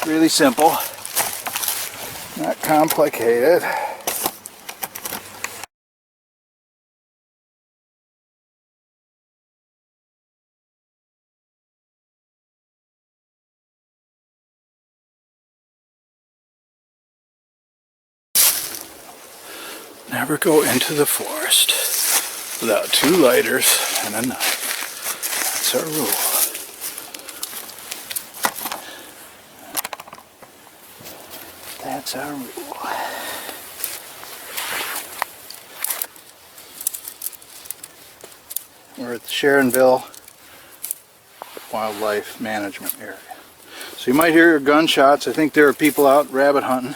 Really simple, not complicated. Never go into the forest without 2 lighters and a knife. That's our rule. That's our rule. We're at the Sharonville Wildlife Management Area. So you might hear gunshots. I think there are people out rabbit hunting,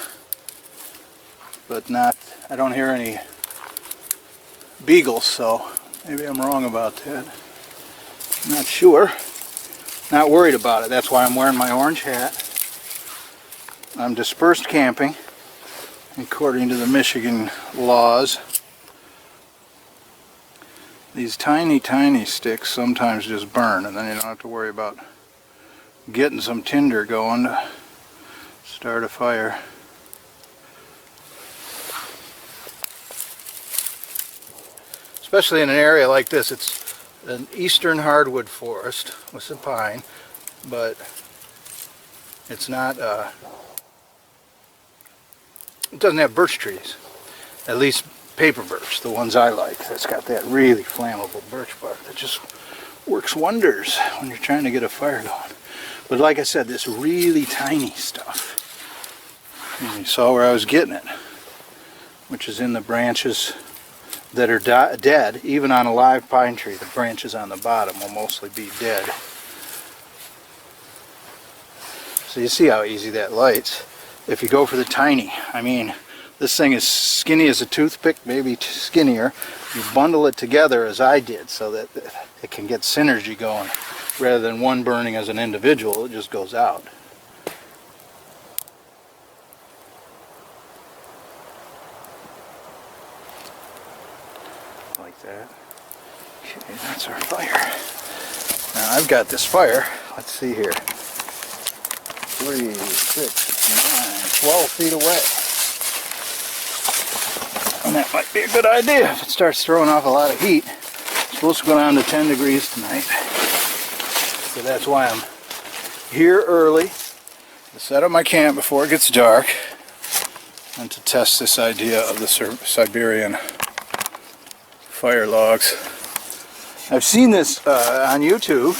but not, I don't hear any beagles, so maybe I'm wrong about that. I'm not sure. Not worried about it. That's why I'm wearing my orange hat. I'm dispersed camping according to the Michigan laws. These tiny, tiny sticks sometimes just burn, and then you don't have to worry about getting some tinder going to start a fire. Especially in an area like this. It's an eastern hardwood forest with some pine, but it's not, it doesn't have birch trees. At least paper birch, the ones I like. That's got that really flammable birch bark that just works wonders when you're trying to get a fire going. But like I said, this really tiny stuff, and you saw where I was getting it, which is in the branches that are dead. Even on a live pine tree, the branches on the bottom will mostly be dead. So you see how easy that lights. If you go for the tiny, I mean, this thing is skinny as a toothpick, maybe skinnier. You bundle it together as I did so that it can get synergy going. Rather than one burning as an individual, it just goes out. Like that. Okay, that's our fire. Now I've got this fire, let's see here. 3, 6, 9, 12 feet away. And that might be a good idea if it starts throwing off a lot of heat. It's supposed to go down to 10 degrees tonight. So that's why I'm here early to set up my camp before it gets dark and to test this idea of the Siberian fire logs. I've seen this on YouTube.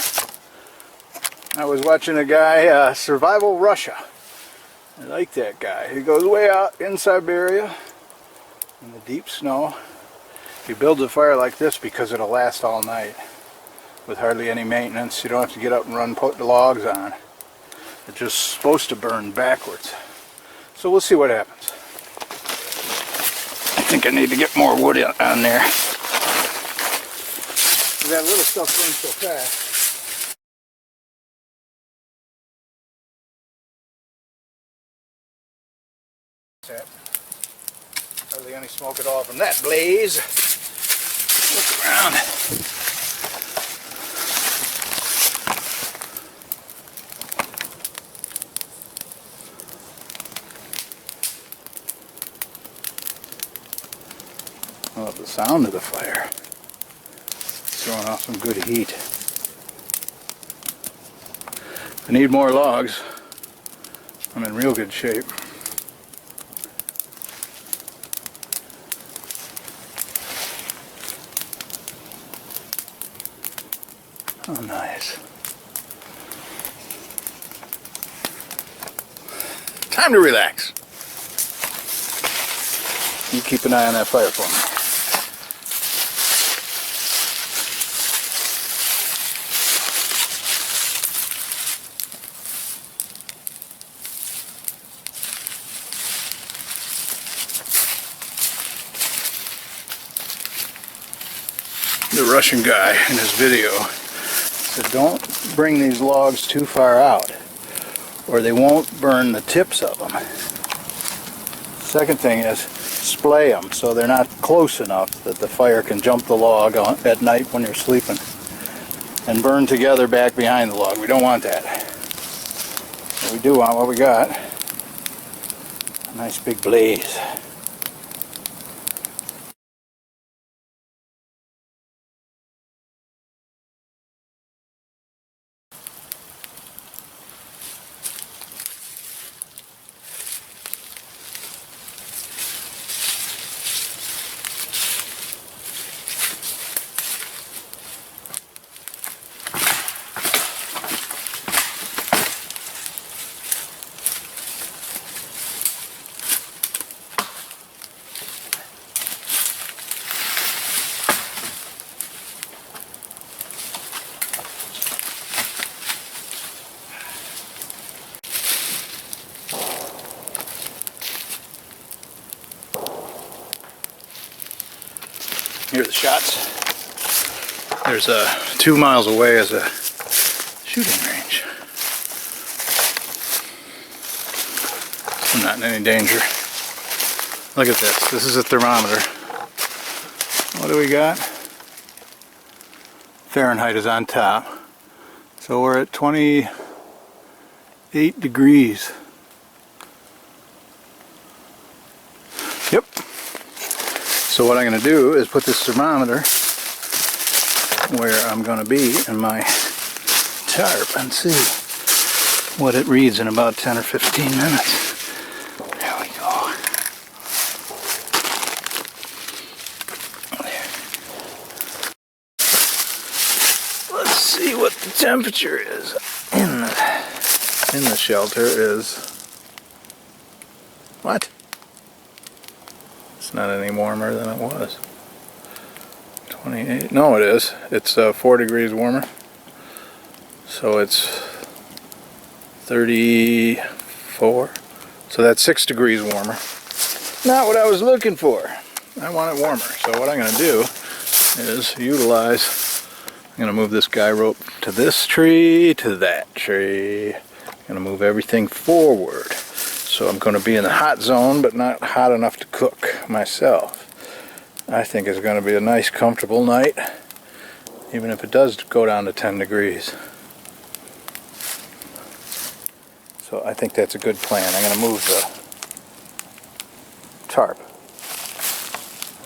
I was watching a guy, Survival Russia. I like that guy. He goes way out in Siberia in the deep snow. He builds a fire like this because it'll last all night with hardly any maintenance. You don't have to get up and run, put the logs on. It's just supposed to burn backwards. So we'll see what happens. I think I need to get more wood on there. That little stuff burns so fast. Hardly any smoke at all from that blaze. Look around. I love the sound of the fire. It's throwing off some good heat. If I need more logs, I'm in real good shape. Oh, nice. Time to relax. You keep an eye on that fire for me. The Russian guy in his video said, don't bring these logs too far out or they won't burn the tips of them. Second thing is splay them so they're not close enough that the fire can jump the log at night when you're sleeping and burn together back behind the log. We don't want that. we do want what we got. A nice big blaze. Here are the shots. There's 2 miles away is a shooting range. I'm not in any danger. Look at this. This is a thermometer. What do we got? Fahrenheit is on top. So we're at 28 degrees. Yep. So what I'm going to do is put this thermometer where I'm going to be in my tarp and see what it reads in about 10 or 15 minutes. There we go. Let's see what the temperature is in the shelter is. What? It's not any warmer than it was. 28. No, it is. It's 4 degrees warmer. So it's 34. So that's 6 degrees warmer. Not what I was looking for. I want it warmer. So what I'm going to do is utilize. I'm going to move this guy rope to this tree, to that tree. I'm going to move everything forward. So I'm going to be in the hot zone, but not hot enough to cook myself. I think it's going to be a nice, comfortable night, even if it does go down to 10 degrees. So I think that's a good plan. I'm going to move the tarp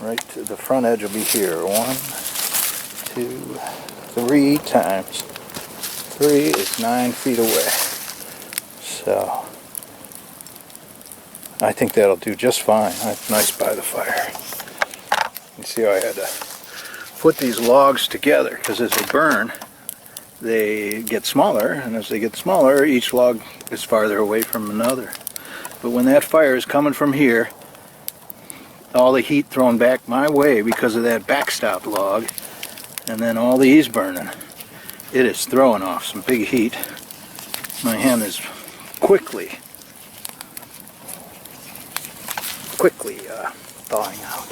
right to the front edge. Will be here. 1, 2, 3 times. 3 is 9 feet away. So I think that'll do just fine. That's nice by the fire. You see how I had to put these logs together, because as they burn, they get smaller, and as they get smaller, each log is farther away from another. But when that fire is coming from here, all the heat thrown back my way because of that backstop log, and then all these burning, it is throwing off some big heat. My hand is quickly thawing out.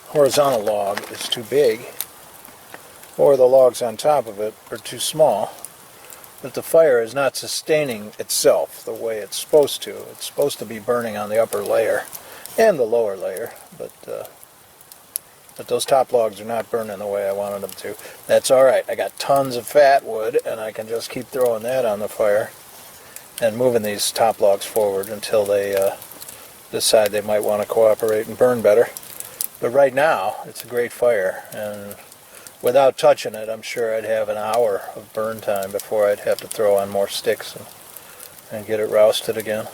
Horizontal log is too big, or the logs on top of it are too small, but the fire is not sustaining itself the way it's supposed to. It's supposed to be burning on the upper layer and the lower layer, but those top logs are not burning the way I wanted them to. That's alright. I got tons of fat wood, and I can just keep throwing that on the fire and moving these top logs forward until they decide they might want to cooperate and burn better. But right now, it's a great fire, and without touching it, I'm sure I'd have an hour of burn time before I'd have to throw on more sticks and get it roasted again.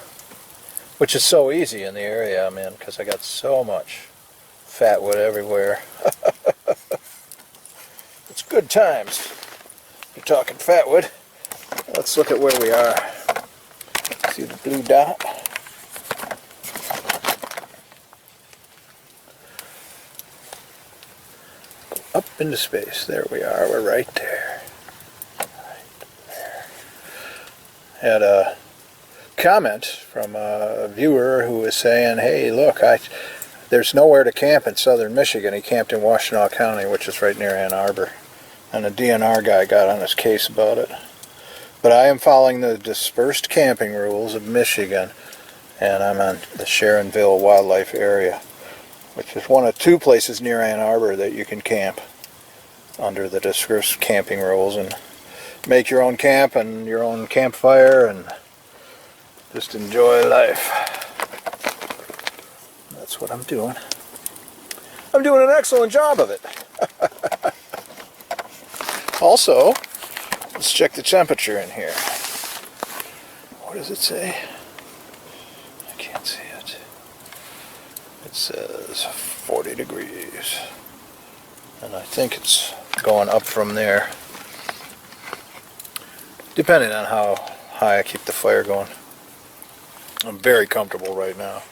Which is so easy in the area I'm in, because I got so much fat wood everywhere. It's good times. You're talking fat wood. Let's look at where we are. See the blue dot? Up into space. There we are. We're right there. Right there. Had a comment from a viewer who was saying, hey, look, there's nowhere to camp in southern Michigan. He camped in Washtenaw County, which is right near Ann Arbor. And a DNR guy got on his case about it. But I am following the dispersed camping rules of Michigan, and I'm on the Sharonville Wildlife Area, which is one of 2 places near Ann Arbor that you can camp under the dispersed camping rules. And make your own camp and your own campfire and just enjoy life. That's what I'm doing. I'm doing an excellent job of it. Also, let's check the temperature in here. What does it say? I can't see it. It says 40 degrees. And I think it's going up from there, depending on how high I keep the fire going. I'm very comfortable right now.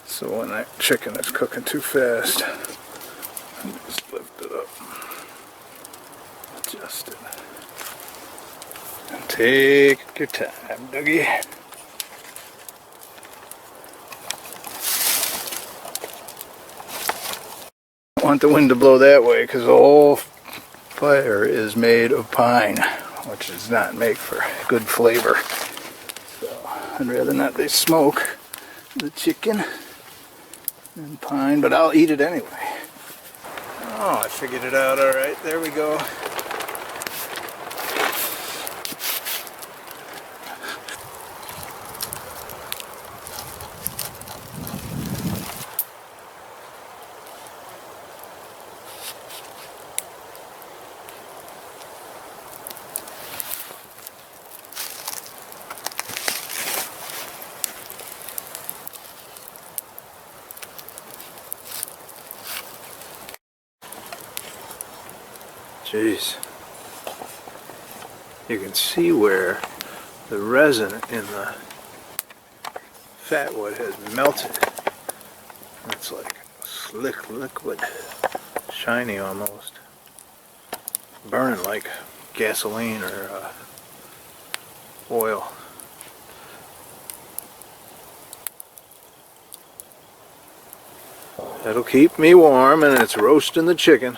So when that chicken is cooking too fast, I just lift it up, adjust it, and take your time, Dougie. I want the wind to blow that way because the whole fire is made of pine, which does not make for good flavor. So I'd rather not they smoke the chicken than pine, but I'll eat it anyway. Oh, I figured it out. All right, there we go. Jeez. You can see where the resin in the fat wood has melted. It's like slick liquid, shiny almost, burning like gasoline or oil. That'll keep me warm, and it's roasting the chicken.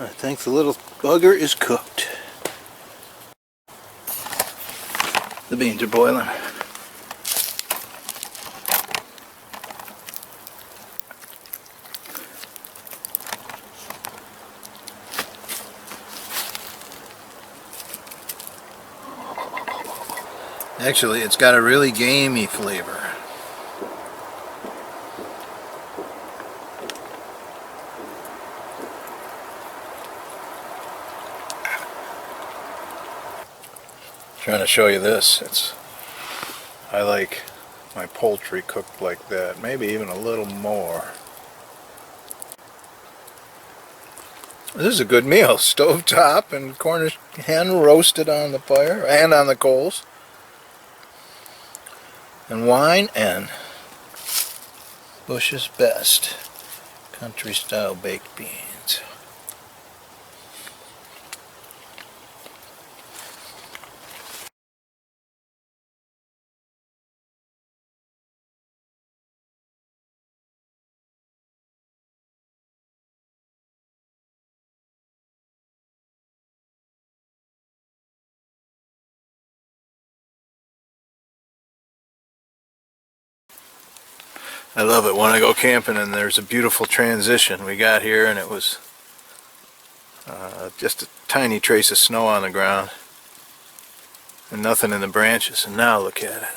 I think the little bugger is cooked. The beans are boiling. Actually, it's got a really gamey flavor. Trying to show you this. I like my poultry cooked like that, maybe even a little more. This is a good meal. Stovetop and Cornish hen roasted on the fire and on the coals. And wine and Bush's Best country style baked beans. I love it when I go camping and there's a beautiful transition. We got here and it was just a tiny trace of snow on the ground and nothing in the branches, and now look at it.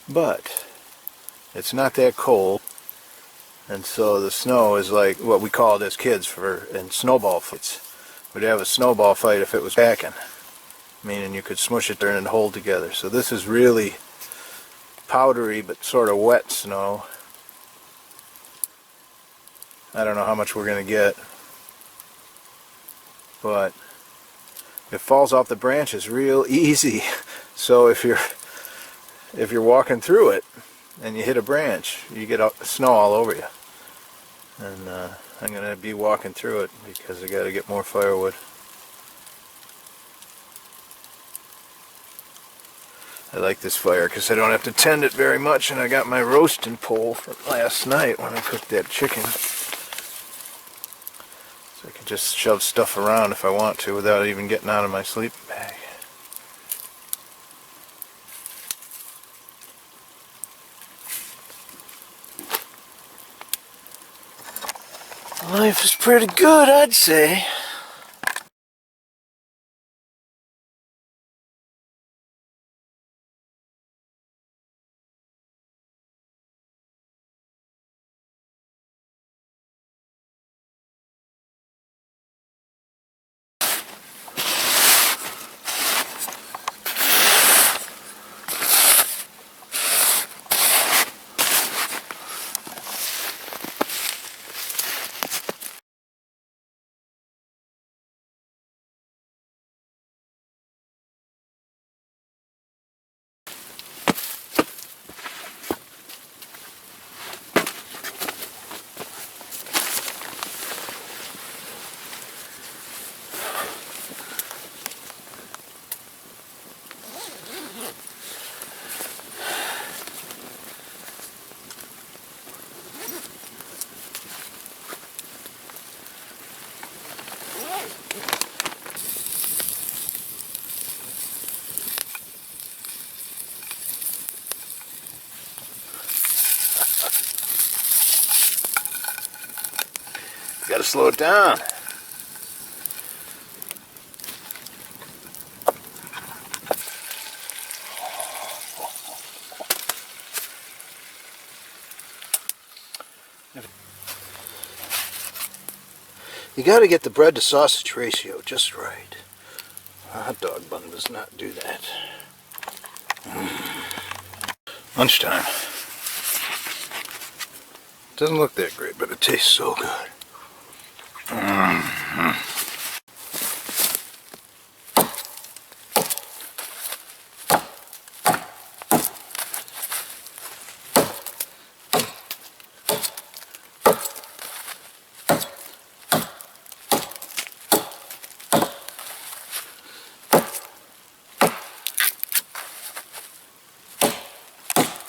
But it's not that cold. And so the snow is like what we called as kids in snowball fights. We'd have a snowball fight if it was packing, meaning you could smush it there and hold together. So this is really powdery but sort of wet snow. I don't know how much we're going to get, but it falls off the branches real easy. So if you're walking through it and you hit a branch, you get snow all over you. And I'm going to be walking through it because I got to get more firewood. I like this fire because I don't have to tend it very much, and I got my roasting pole from last night when I cooked that chicken. So I can just shove stuff around if I want to without even getting out of my sleeping bag. Life is pretty good, I'd say. Gotta slow it down. You gotta get the bread to sausage ratio just right. A hot dog bun does not do that. Lunchtime. Doesn't look that great, but it tastes so good.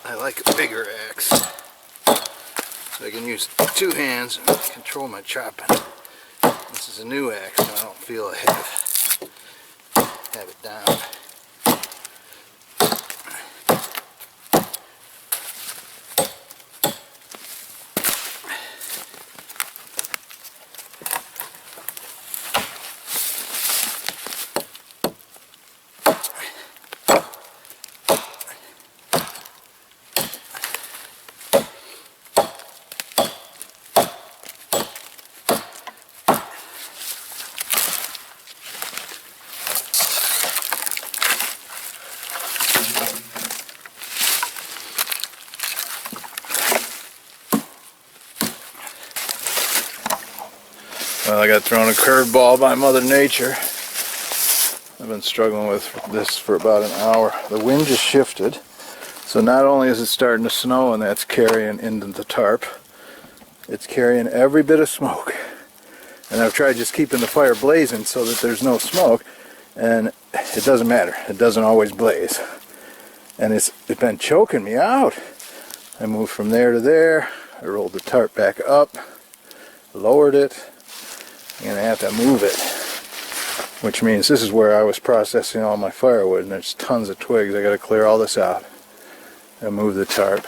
I like a bigger axe, so I can use two hands and control my chopping. This is a new axe, so I don't feel I have it down. Well, I got thrown a curveball by Mother Nature. I've been struggling with this for about an hour. The wind just shifted, so not only is it starting to snow and that's carrying into the tarp, it's carrying every bit of smoke. And I've tried just keeping the fire blazing so that there's no smoke, and it doesn't matter. It doesn't always blaze. And it's been choking me out. I moved from there to there. I rolled the tarp back up, lowered it. I'm going to have to move it, which means this is where I was processing all my firewood, and there's tons of twigs. I got to clear all this out and move the tarp.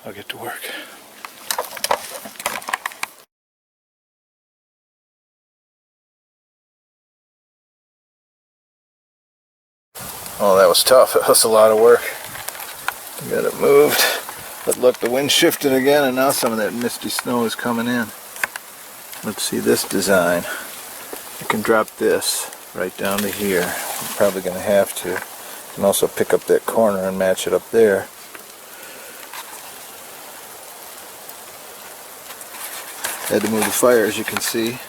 I'll get to work. Oh, that was tough. That was a lot of work. Got it moved. But look, the wind shifted again, and now some of that misty snow is coming in. Let's see this design. I can drop this right down to here. I'm probably going to have to. I can also pick up that corner and match it up there. Had to move the fire, as you can see.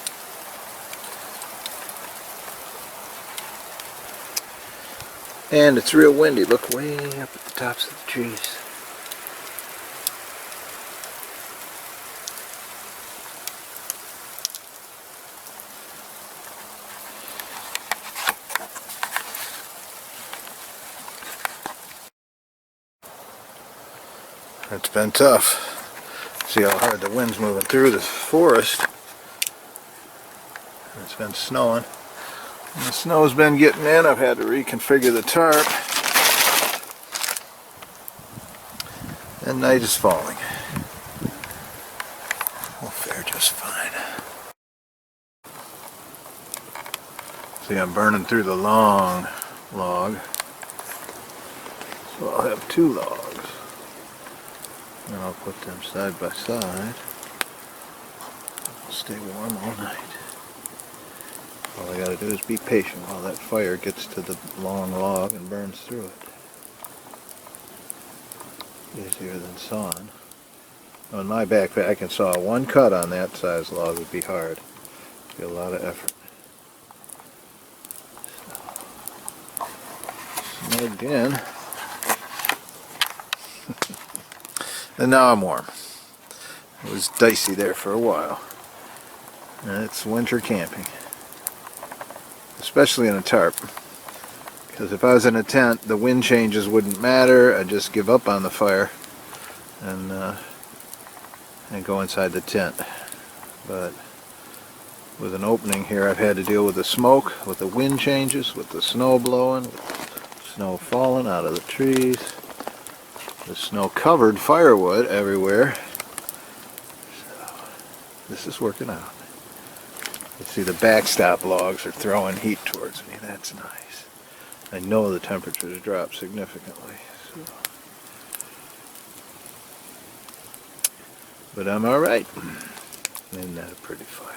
And it's real windy. Look way up at the tops of the trees. It's been tough. See how hard the wind's moving through this forest. It's been snowing. And the snow's been getting in. I've had to reconfigure the tarp. And night is falling. We'll fare just fine. See, I'm burning through the long log. So I'll have 2 logs. And I'll put them side by side. It'll stay warm all night. All I gotta do is be patient while that fire gets to the long log and burns through it. Easier than sawing. On my backpack I can saw 1 cut on that size log would be hard. It'd be a lot of effort. So, snugged in. And now I'm warm. It was dicey there for a while. And it's winter camping. Especially in a tarp. Because if I was in a tent, the wind changes wouldn't matter. I'd just give up on the fire and go inside the tent. But with an opening here, I've had to deal with the smoke, with the wind changes, with the snow blowing, with snow falling out of the trees. The snow-covered firewood everywhere. So, this is working out. You see the backstop logs are throwing heat towards me. That's nice. I know the temperatures dropped significantly. So. But I'm alright. Isn't that a pretty fire?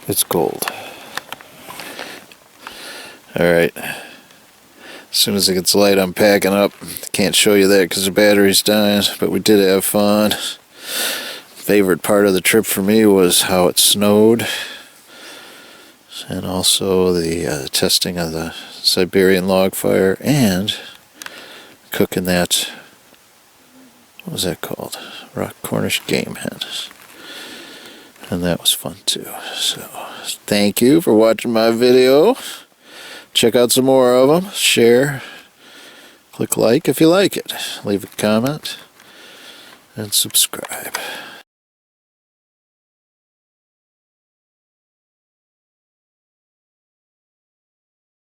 It's cold. Alright. As soon as it gets light, I'm packing up. Can't show you that because the battery's dying, but we did have fun. Favorite part of the trip for me was how it snowed. And also the testing of the Siberian Log Fire and cooking that, what was that called? Rock Cornish game hen. And that was fun too. So, thank you for watching my video. Check out some more of them. Share. Click like if you like it. Leave a comment. And subscribe.